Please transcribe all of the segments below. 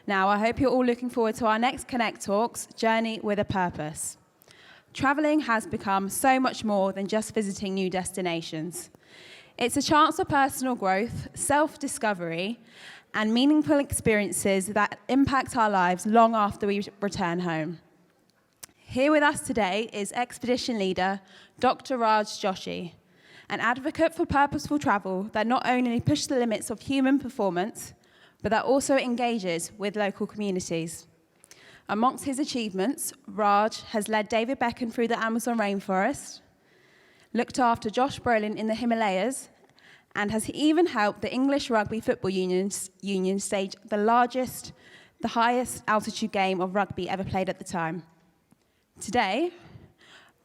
Now, I hope you're all looking forward to our next Connect Talks, Journey with a Purpose. Travelling has become so much more than just visiting new destinations. It's a chance for personal growth, self-discovery, and meaningful experiences that impact our lives long after we return home. Here with us today is Expedition Leader Dr Raj Joshi, an advocate for purposeful travel that not only pushes the limits of human performance, but that also engages with local communities. Amongst his achievements, Raj has led David Beckham through the Amazon rainforest, looked after Josh Brolin in the Himalayas, and has even helped the English Rugby Football Union stage the highest altitude game of rugby ever played at the time. Today,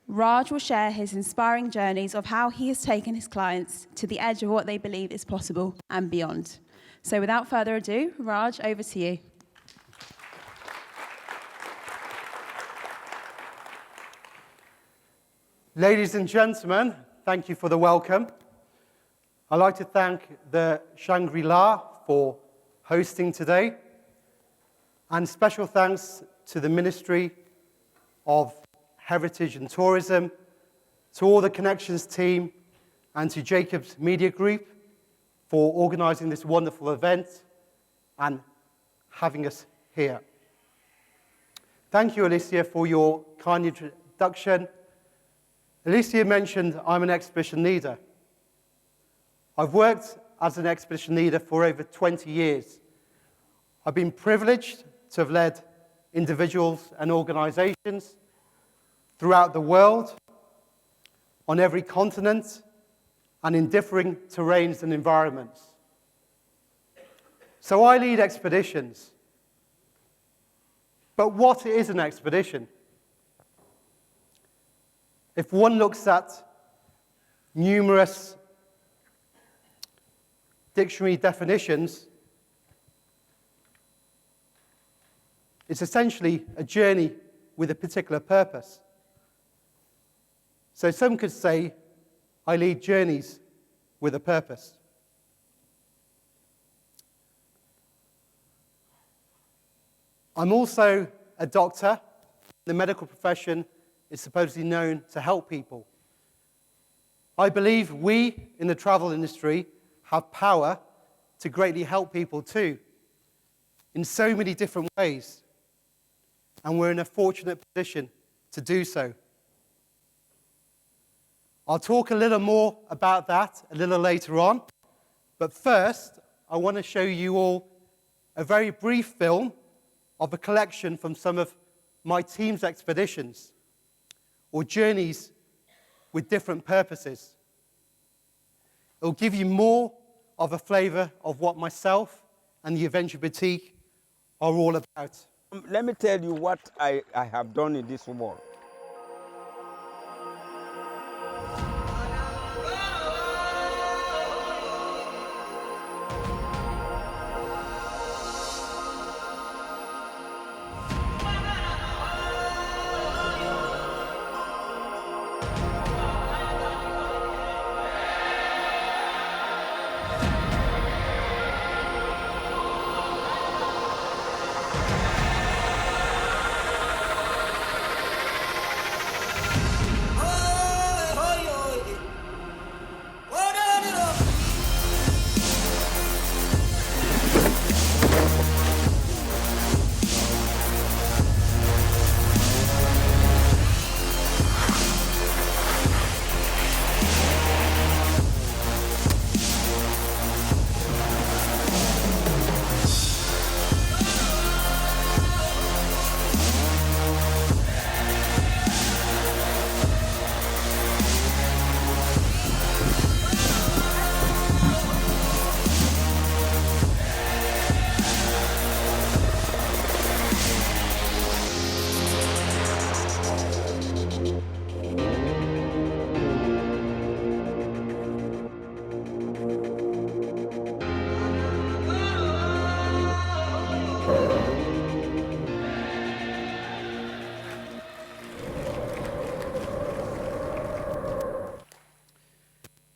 Raj will share his inspiring journeys of how he has taken his clients to the edge of what they believe is possible and beyond. So without further ado, Raj, over to you. Ladies and gentlemen, thank you for the welcome. I'd like to thank the Shangri-La for hosting today, and special thanks to the Ministry of Heritage and Tourism, to all the Connections team, and to Jacobs Media Group for organising this wonderful event and having us here. Thank you, Alicia, for your kind introduction. Alicia mentioned I'm an expedition leader. I've worked as an expedition leader for over 20 years. I've been privileged to have led individuals and organisations throughout the world, on every continent, and in differing terrains and environments. So I lead expeditions. But what is an expedition? If one looks at numerous dictionary definitions, it's essentially a journey with a particular purpose. So some could say, I lead journeys with a purpose. I'm also a doctor. The medical profession is supposedly known to help people. I believe we in the travel industry have power to greatly help people too, in so many different ways. And we're in a fortunate position to do so. I'll talk a little more about that a little later on, but first, I want to show you all a very brief film of a collection from some of my team's expeditions, or journeys with different purposes. It'll give you more of a flavour of what myself and the Adventure Boutique are all about. Let me tell you what I have done in this world.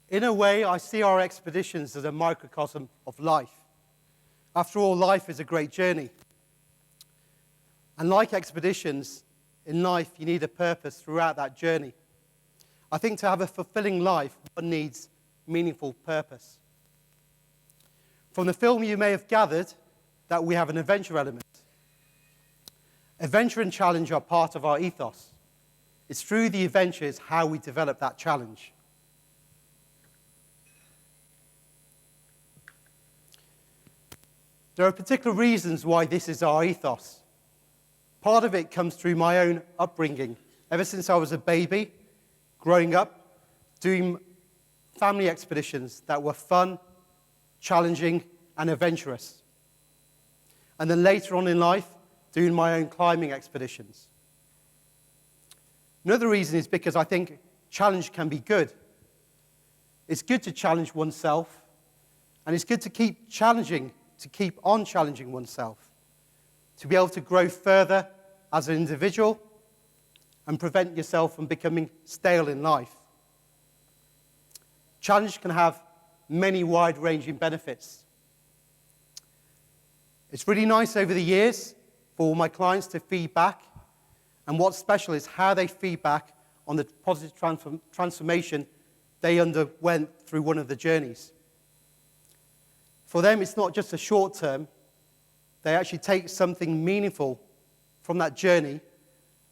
In a way, I see our expeditions as a microcosm of life. After all, life is a great journey. And like expeditions, in life, you need a purpose throughout that journey. I think to have a fulfilling life, one needs meaningful purpose. From the film, you may have gathered that we have an adventure element. Adventure and challenge are part of our ethos. It's through the adventures how we develop that challenge. There are particular reasons why this is our ethos. Part of it comes through my own upbringing. Ever since I was a baby, growing up, doing family expeditions that were fun, challenging, and adventurous. And then later on in life, doing my own climbing expeditions. Another reason is because I think challenge can be good. It's good to challenge oneself, and it's good to keep on challenging oneself, to be able to grow further as an individual and prevent yourself from becoming stale in life. Challenge can have many wide-ranging benefits. It's really nice over the years for my clients to feed back, and what's special is how they feed back on the positive transformation they underwent through one of the journeys. For them, it's not just a short term. They actually take something meaningful from that journey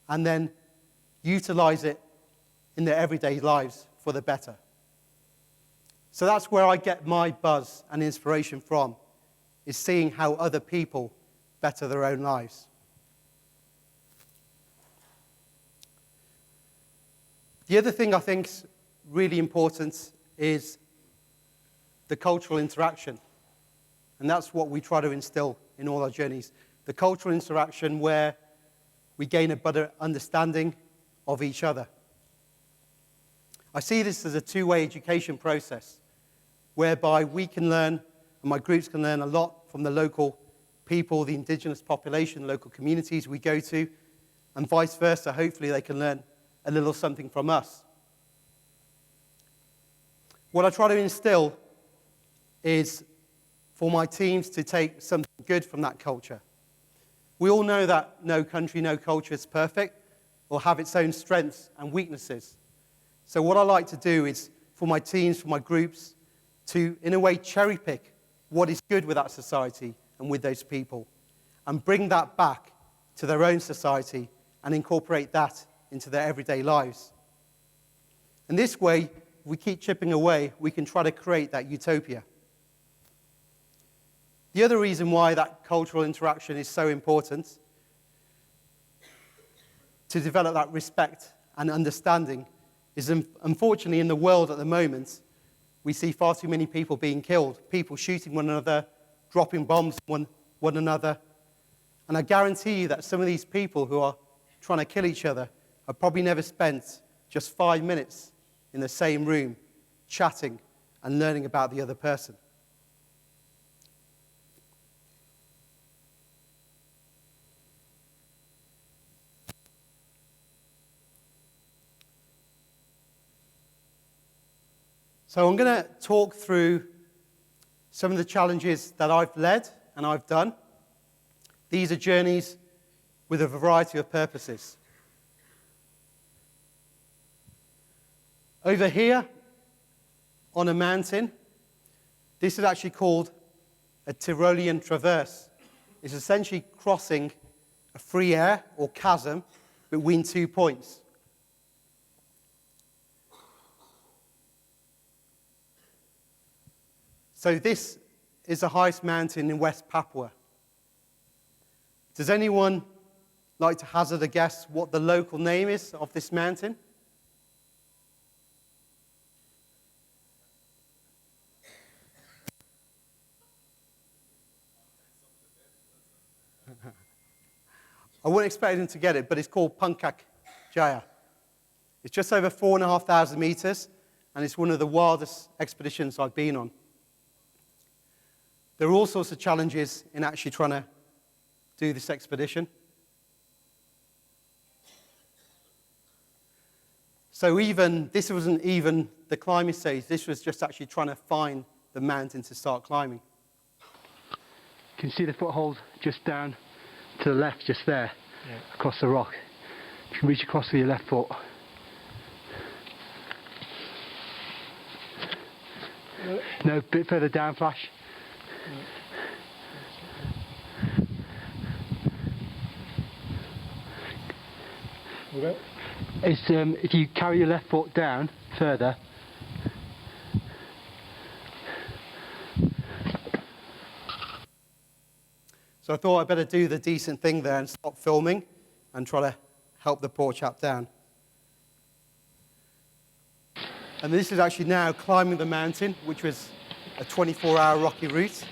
and then utilize it in their everyday lives for the better. So that's where I get my buzz and inspiration from, is seeing how other people better their own lives. The other thing I think is really important is the cultural interaction. And that's what we try to instill in all our journeys. The cultural interaction where we gain a better understanding of each other. I see this as a two-way education process, whereby we can learn, and my groups can learn a lot from the local people, the indigenous population, local communities we go to, and vice versa. Hopefully they can learn a little something from us. What I try to instill is for my teams to take something good from that culture. We all know that no country, no culture is perfect or have its own strengths and weaknesses. So what I like to do is for my teams, for my groups, to, in a way, cherry pick what is good with that society and with those people and bring that back to their own society and incorporate that into their everyday lives. And this way, if we keep chipping away, we can try to create that utopia. The other reason why that cultural interaction is so important to develop that respect and understanding is, unfortunately, in the world at the moment, we see far too many people being killed, people shooting one another, dropping bombs on one another. And I guarantee you that some of these people who are trying to kill each other have probably never spent just 5 minutes in the same room chatting and learning about the other person. So I'm going to talk through some of the challenges that I've led and I've done. These are journeys with a variety of purposes. Over here, on a mountain, this is actually called a Tyrolean traverse. It's essentially crossing a free air or chasm between 2 points. So this is the highest mountain in West Papua. Does anyone like to hazard a guess what the local name is of this mountain? I wouldn't expect him to get it, but it's called Punkak Jaya. It's just over 4,500 meters, and it's one of the wildest expeditions I've been on. There are all sorts of challenges in actually trying to do this expedition. So this wasn't even the climbing stage. This was just actually trying to find the mountain to start climbing. You can see the foothold just down to the left, just there. across the rock. You can reach across with your left foot. No, a bit further down, Flash. Okay. It's, if you carry your left foot down further. So I thought I'd better do the decent thing there and stop filming and try to help the poor chap down. And this is actually now climbing the mountain, which was a 24-hour rocky route.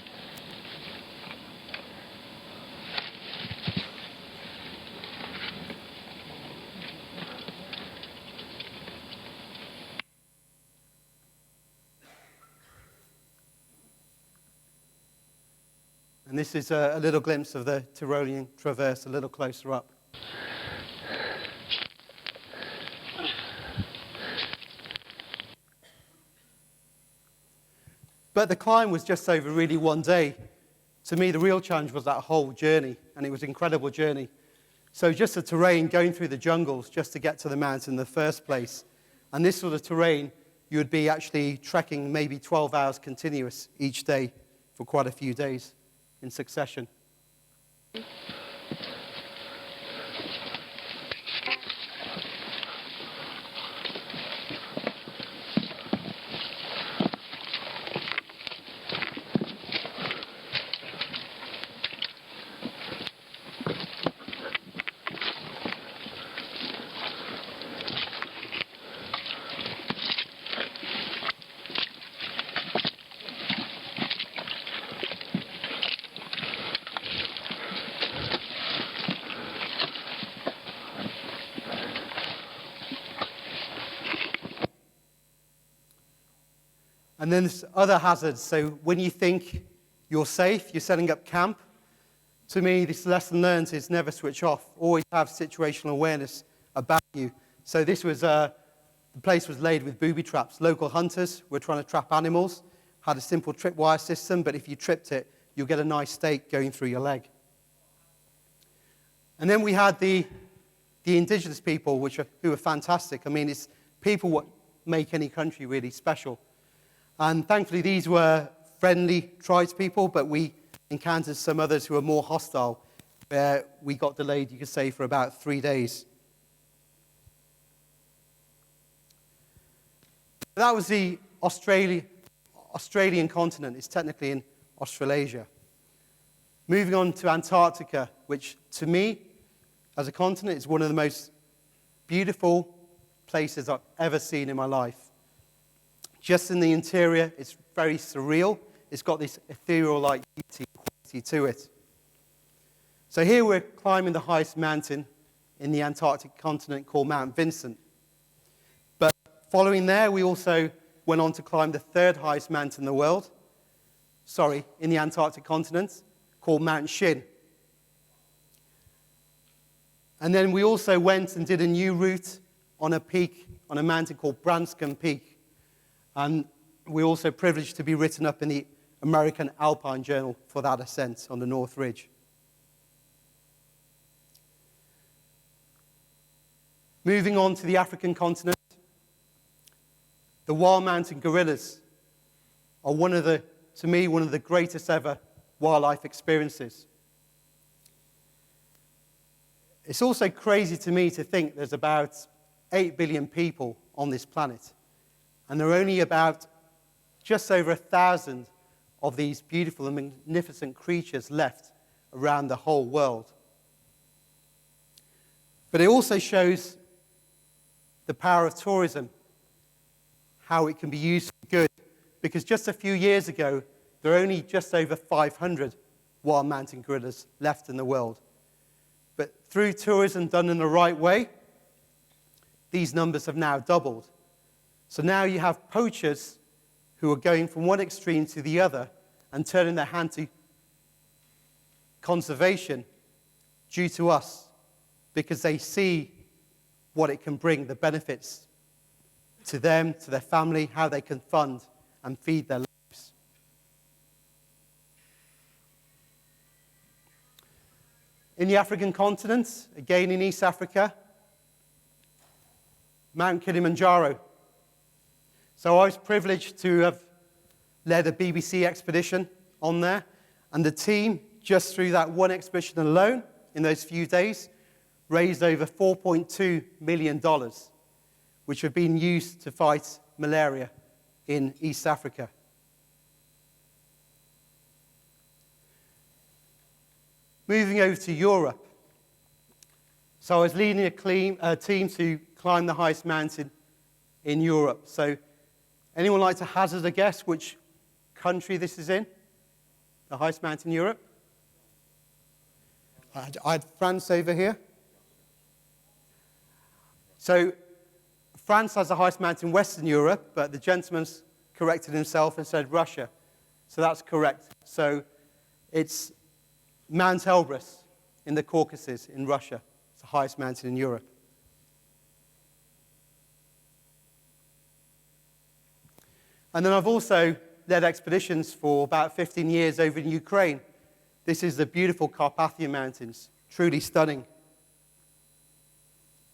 And this is a little glimpse of the Tyrolean Traverse a little closer up. But the climb was just over really one day. To me, the real challenge was that whole journey, and it was an incredible journey. So just the terrain, going through the jungles just to get to the mountain in the first place. And this sort of terrain, you would be actually trekking maybe 12 hours continuous each day for quite a few days in succession. And then there's other hazards. So when you think you're safe, you're setting up camp. To me, this lesson learned is never switch off. Always have situational awareness about you. So this was, the place was laid with booby traps. Local hunters were trying to trap animals, had a simple tripwire system, but if you tripped it, you'll get a nice stake going through your leg. And then we had the indigenous people, who are fantastic. I mean, it's people what make any country really special. And thankfully, these were friendly tribespeople, but we encountered some others who were more hostile, where we got delayed, you could say, for about 3 days. That was the Australian continent. It's technically in Australasia. Moving on to Antarctica, which to me, as a continent, is one of the most beautiful places I've ever seen in my life. Just in the interior, it's very surreal. It's got this ethereal-like beauty quality to it. So here we're climbing the highest mountain in the Antarctic continent called Mount Vincent. But following there, we also went on to climb the third highest mountain in the world, in the Antarctic continent, called Mount Shin. And then we also went and did a new route on a peak, on a mountain called Branscombe Peak. And we're also privileged to be written up in the American Alpine Journal for that ascent on the North Ridge. Moving on to the African continent, the wild mountain gorillas are to me, one of the greatest ever wildlife experiences. It's also crazy to me to think there's about 8 billion people on this planet. And there are only about just over 1,000 of these beautiful and magnificent creatures left around the whole world. But it also shows the power of tourism, how it can be used for good. Because just a few years ago, there are only just over 500 wild mountain gorillas left in the world. But through tourism done in the right way, these numbers have now doubled. So now you have poachers who are going from one extreme to the other and turning their hand to conservation due to us, because they see what it can bring, the benefits to them, to their family, how they can fund and feed their lives. In the African continent, again in East Africa, Mount Kilimanjaro. So I was privileged to have led a BBC expedition on there, and the team, just through that one expedition alone, in those few days, raised over $4.2 million, which have been used to fight malaria in East Africa. Moving over to Europe. So I was leading a team to climb the highest mountain in Europe. So anyone like to hazard a guess which country this is in? The highest mountain in Europe? I had France over here. So France has the highest mountain in Western Europe, but the gentleman's corrected himself and said Russia. So that's correct. So it's Mount Elbrus in the Caucasus in Russia. It's the highest mountain in Europe. And then I've also led expeditions for about 15 years over in Ukraine. This is the beautiful Carpathian Mountains, truly stunning.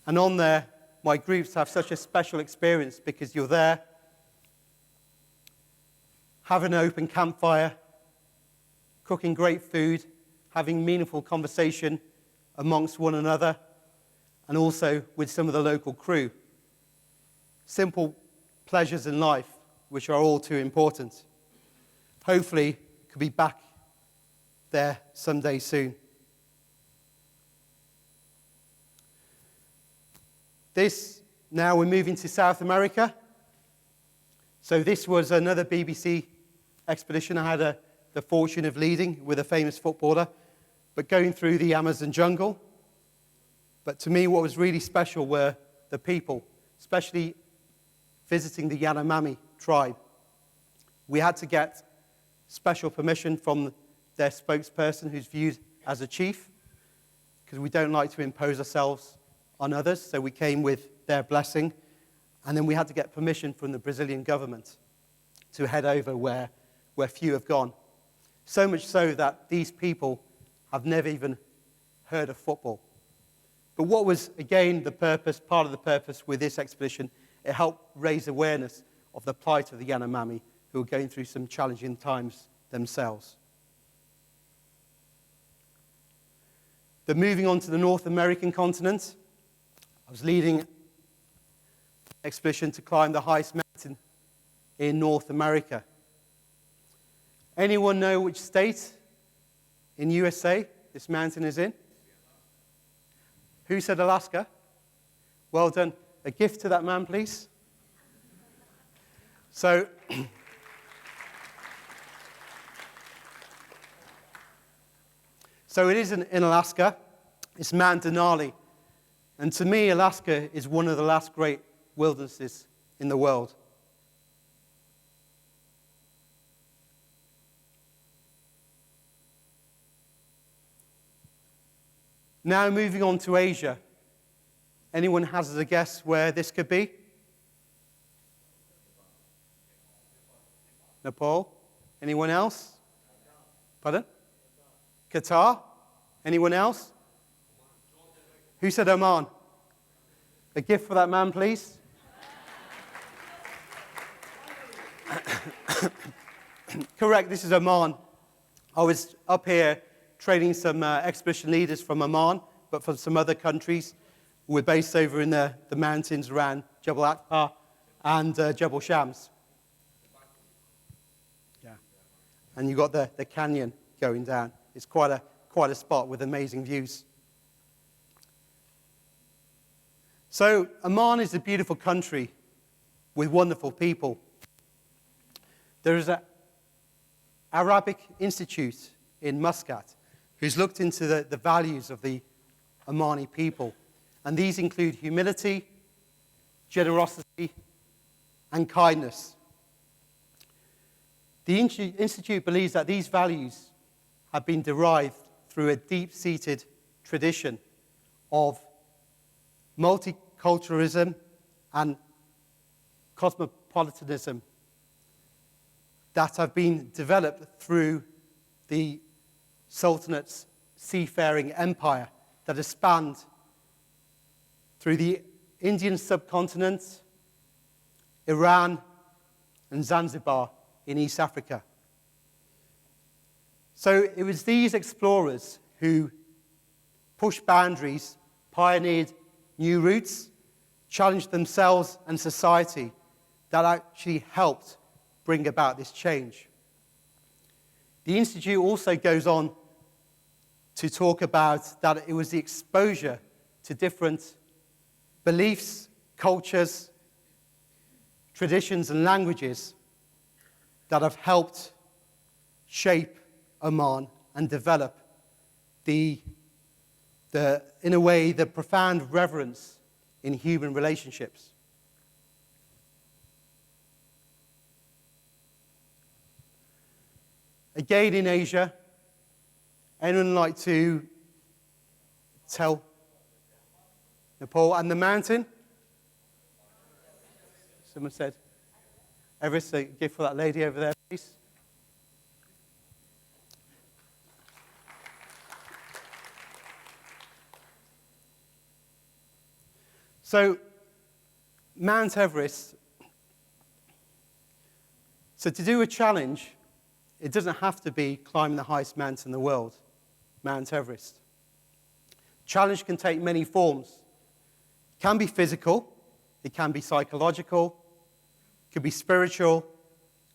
And on there, my groups have such a special experience because you're there, having an open campfire, cooking great food, having meaningful conversation amongst one another, and also with some of the local crew. Simple pleasures in life, which are all too important. Hopefully, could be back there someday soon. Now we're moving to South America. So this was another BBC expedition I had the fortune of leading with a famous footballer, but going through the Amazon jungle. But to me, what was really special were the people, especially visiting the Yanomami tribe. We had to get special permission from their spokesperson, who's viewed as a chief, because we don't like to impose ourselves on others, so we came with their blessing. And then we had to get permission from the Brazilian government to head over where few have gone. So much so that these people have never even heard of football. But what was, again, the purpose, part of the purpose with this expedition, it helped raise awareness of the plight of the Yanomami, who are going through some challenging times themselves. Then moving on to the North American continent, I was leading an expedition to climb the highest mountain in North America. Anyone know which state in USA this mountain is in? Who said Alaska? Well done. A gift to that man, please. So, it is in Alaska. It's Mount Denali. And to me, Alaska is one of the last great wildernesses in the world. Now moving on to Asia. Anyone has a guess where this could be? Nepal? Anyone else? Pardon? Qatar? Anyone else? Who said Oman? A gift for that man, please. Correct, this is Oman. I was up here training some expedition leaders from Oman, but from some other countries. We're based over in the mountains around Jebel Akbar and Jebel Shams. Yeah. And you've got the canyon going down. It's quite a spot with amazing views. So Oman is a beautiful country with wonderful people. There is an Arabic institute in Muscat who's looked into the values of the Omani people. And these include humility, generosity, and kindness. The institute believes that these values have been derived through a deep-seated tradition of multiculturalism and cosmopolitanism that have been developed through the Sultanate's seafaring empire that has spanned through the Indian subcontinent, Iran, and Zanzibar in East Africa. So it was these explorers who pushed boundaries, pioneered new routes, challenged themselves and society that actually helped bring about this change. The Institute also goes on to talk about that it was the exposure to different beliefs, cultures, traditions, and languages that have helped shape Oman and develop in a way, the profound reverence in human relationships. Again in Asia, anyone like to tell Nepal and the mountain? Someone said. Everest, a gift for that lady over there, please. So, Mount Everest. So to do a challenge, it doesn't have to be climbing the highest mountain in the world, Mount Everest. Challenge can take many forms. It can be physical, it can be psychological, it could be spiritual,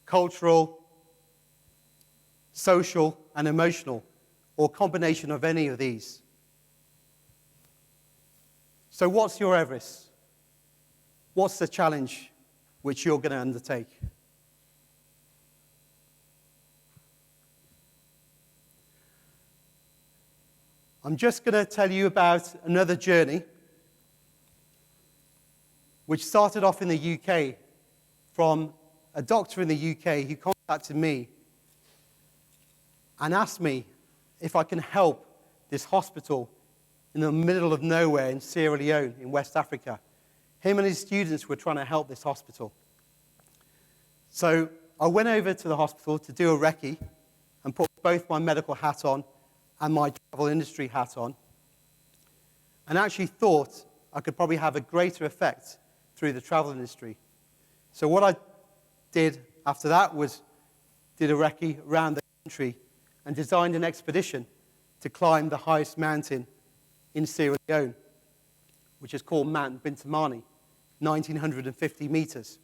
cultural, social, and emotional, or a combination of any of these. So what's your Everest? What's the challenge which you're going to undertake? I'm just going to tell you about another journey which started off in the UK from a doctor in the UK who contacted me and asked me if I can help this hospital in the middle of nowhere in Sierra Leone in West Africa. Him and his students were trying to help this hospital. So I went over to the hospital to do a recce and put both my medical hat on and my travel industry hat on, and actually thought I could probably have a greater effect through the travel industry. So what I did after that was did a recce around the country and designed an expedition to climb the highest mountain in Sierra Leone, which is called Mount Bintamani, 1,950 meters.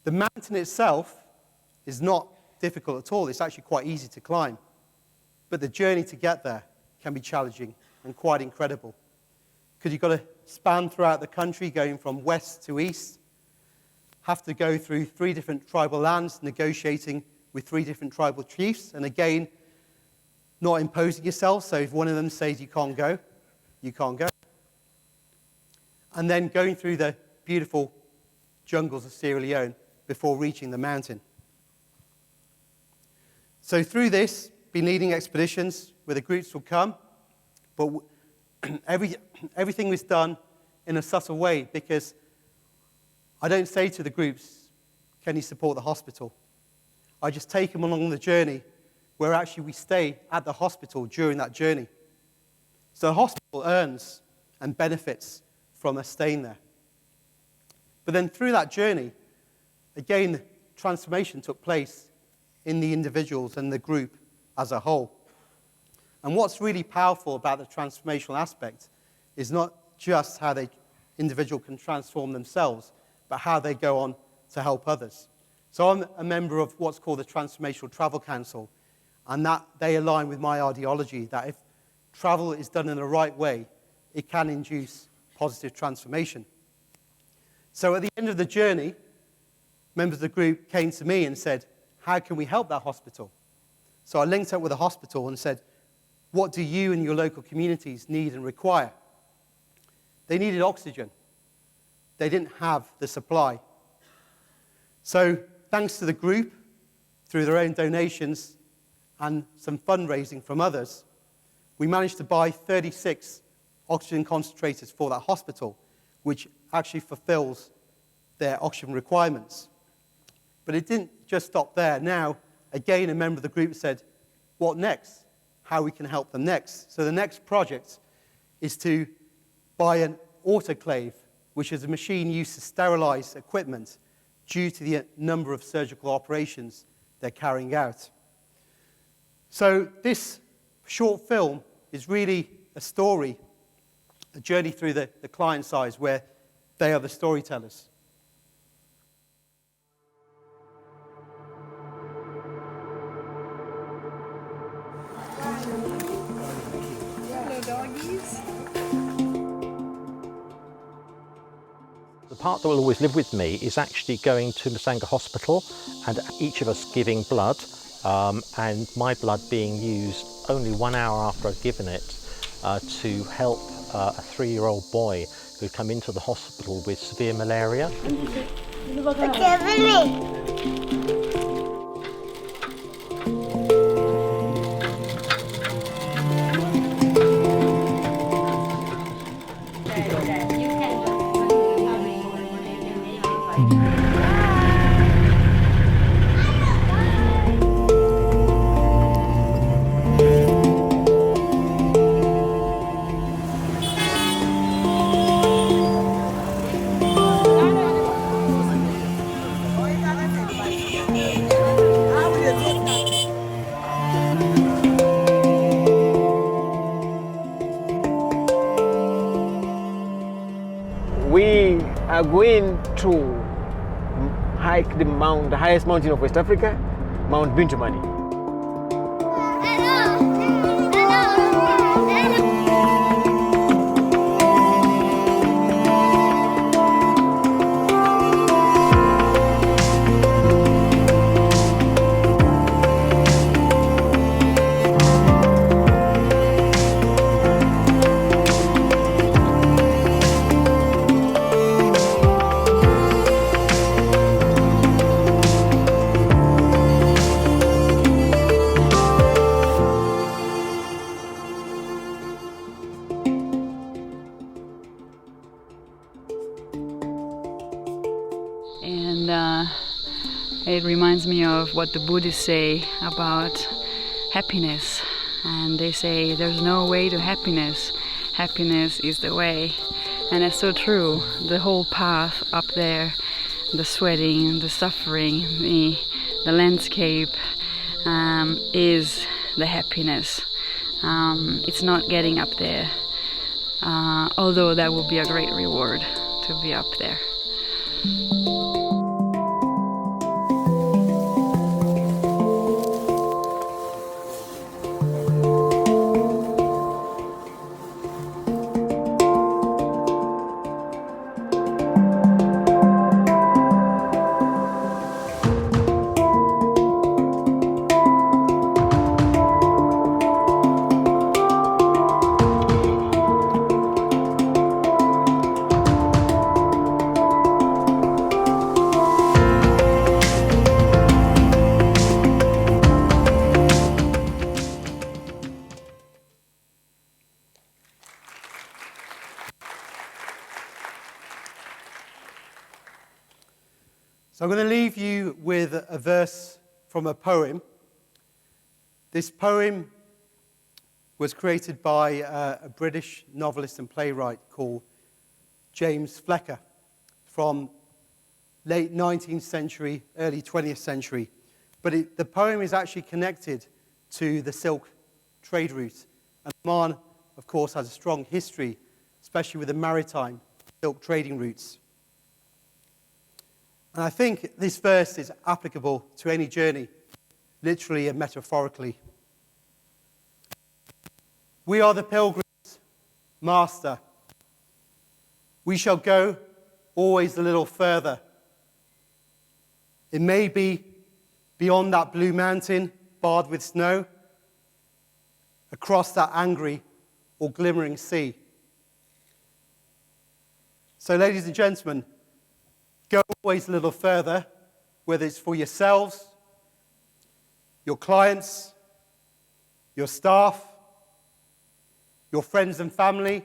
The mountain itself is not difficult at all. It's actually quite easy to climb. But the journey to get there can be challenging and quite incredible. Because you've got to span throughout the country, going from west to east, have to go through 3 different tribal lands, negotiating with 3 different tribal chiefs, and again, not imposing yourself, so if one of them says you can't go, you can't go. And then going through the beautiful jungles of Sierra Leone before reaching the mountain. So through this, been leading expeditions where the groups will come, but everything was done in a subtle way, because I don't say to the groups, can you support the hospital? I just take them along the journey where actually we stay at the hospital during that journey. So the hospital earns and benefits from us staying there. But then through that journey, again, transformation took place in the individuals and the group as a whole. And what's really powerful about the transformational aspect is not just how the individual can transform themselves, but how they go on to help others. So I'm a member of what's called the Transformational Travel Council, and that they align with my ideology that if travel is done in the right way, it can induce positive transformation. So at the end of the journey, members of the group came to me and said, how can we help that hospital? So I linked up with the hospital and said, what do you and your local communities need and require? They needed oxygen. They didn't have the supply. So thanks to the group, through their own donations and some fundraising from others, we managed to buy 36 oxygen concentrators for that hospital, which actually fulfills their oxygen requirements. But it didn't just stop there. Now, again, a member of the group said, what next? how we can help them next. So the next project is to buy an autoclave, which is a machine used to sterilize equipment due to the number of surgical operations they're carrying out. So this short film is really a story, a journey through the client's eyes, where they are the storytellers. Hello, doggies. The part that will always live with me is actually going to Masanga Hospital and each of us giving blood, and my blood being used only 1 hour after I'd given it to help a 3-year-old boy who'd come into the hospital with severe malaria. We are going to hike the highest mountain of West Africa, Mount Bintumani. And it reminds me of what the Buddhists say about happiness. And they say there's no way to happiness. Happiness is the way. And that's so true. The whole path up there, the sweating, the suffering, the landscape is the happiness. It's not getting up there. Although that will be a great reward to be up there. So I'm going to leave you with a verse from a poem. This poem was created by a British novelist and playwright called James Flecker from late 19th century, early 20th century. But the poem is actually connected to the silk trade route. And Oman, of course, has a strong history, especially with the maritime silk trading routes. And I think this verse is applicable to any journey, literally and metaphorically. We are the pilgrims, Master. We shall go always a little further. It may be beyond that blue mountain barred with snow, across that angry or glimmering sea. So, ladies and gentlemen, go always a little further, whether it's for yourselves, your clients, your staff, your friends and family,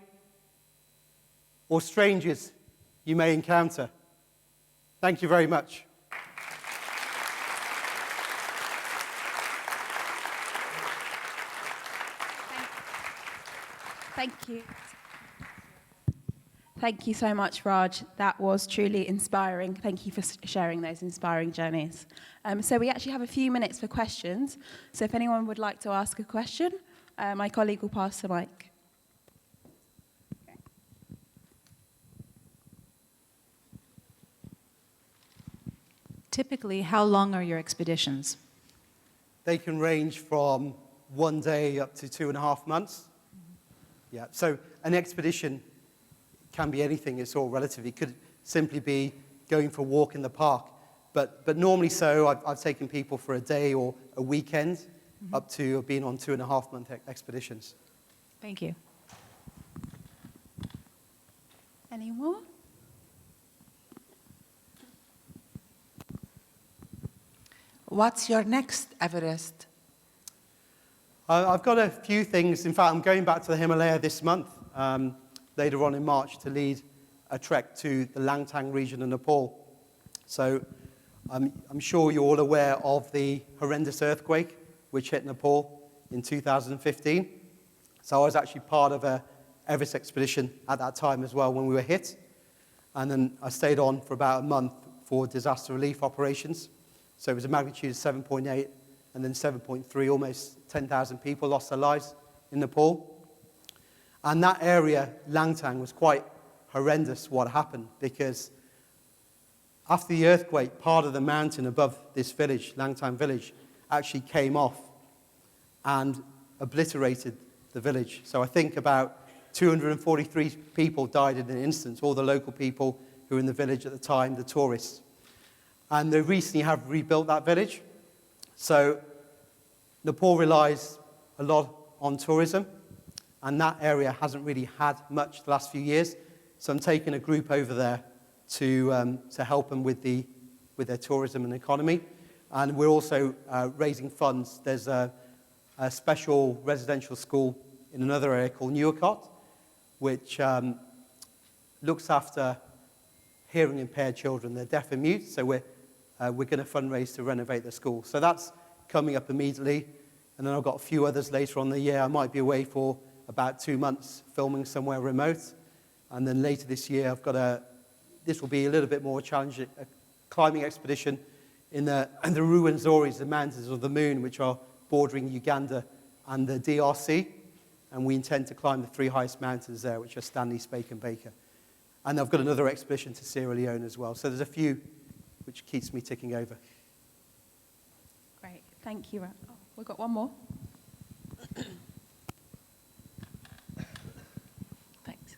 or strangers you may encounter. Thank you very much. Thank you. Thank you so much, Raj. That was truly inspiring. Thank you for sharing those inspiring journeys. So we actually have a few minutes for questions. So if anyone would like to ask a question, my colleague will pass the mic. Typically, how long are your expeditions? They can range from 1 day up to 2.5 months. Yeah, so an expedition can be anything, it's all relative. It could simply be going for a walk in the park. But normally so, I've taken people for a day or a weekend up to being on 2.5-month expeditions. Thank you. Any more? What's your next Everest? I've got a few things. In fact, I'm going back to the Himalaya this month, later on in March, to lead a trek to the Langtang region of Nepal. So I'm sure you're all aware of the horrendous earthquake which hit Nepal in 2015. So I was actually part of an Everest expedition at that time as well when we were hit. And then I stayed on for about a month for disaster relief operations. So it was a magnitude of 7.8 and then 7.3, almost 10,000 people lost their lives in Nepal. And that area, Langtang, was quite horrendous what happened, because after the earthquake, part of the mountain above this village, Langtang village, actually came off and obliterated the village. So I think about 243 people died in an instant, all the local people who were in the village at the time, the tourists. And they recently have rebuilt that village. So Nepal relies a lot on tourism, and that area hasn't really had much the last few years. So I'm taking a group over there to help them with their tourism and economy. And we're also raising funds. There's a special residential school in another area called Nuwakot, which looks after hearing impaired children. They're deaf and mute, so we're going to fundraise to renovate the school. So that's coming up immediately. And then I've got a few others later on in the year. I might be away for about 2 months filming somewhere remote. And then later this year, this will be a little bit more challenging, a climbing expedition in the Ruwenzoris, the mountains of the moon, which are bordering Uganda and the DRC. And we intend to climb the 3 highest mountains there, which are Stanley, Speke, and Baker. And I've got another expedition to Sierra Leone as well. So there's a few which keeps me ticking over. Great, thank you. Oh, we've got one more. Thanks.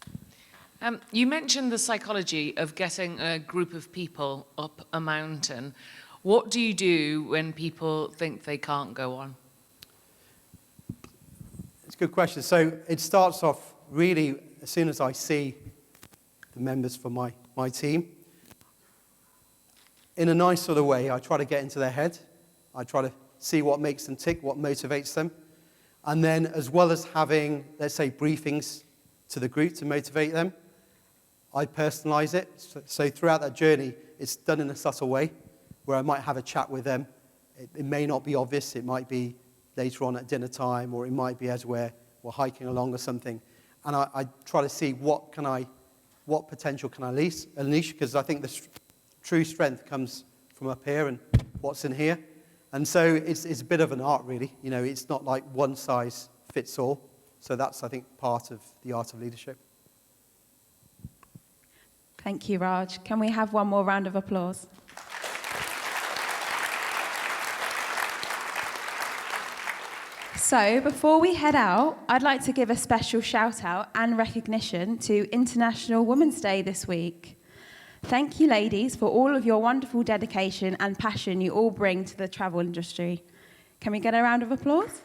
You mentioned the psychology of getting a group of people up a mountain. What do you do when people think they can't go on? It's a good question. So it starts off really as soon as I see the members from my team. In a nice sort of way, I try to get into their head. I try to see what makes them tick, what motivates them. And then as well as having, let's say, briefings to the group to motivate them, I personalize it. So throughout that journey, it's done in a subtle way where I might have a chat with them. It may not be obvious. It might be later on at dinner time, or it might be as we're hiking along or something. And I try to see what potential can I unleash, because I think the true strength comes from up here and what's in here. And so it's a bit of an art, really. You know, it's not like one size fits all. So that's, I think, part of the art of leadership. Thank you, Raj. Can we have one more round of applause? So, before we head out, I'd like to give a special shout out and recognition to International Women's Day this week. Thank you, ladies, for all of your wonderful dedication and passion you all bring to the travel industry. Can we get a round of applause?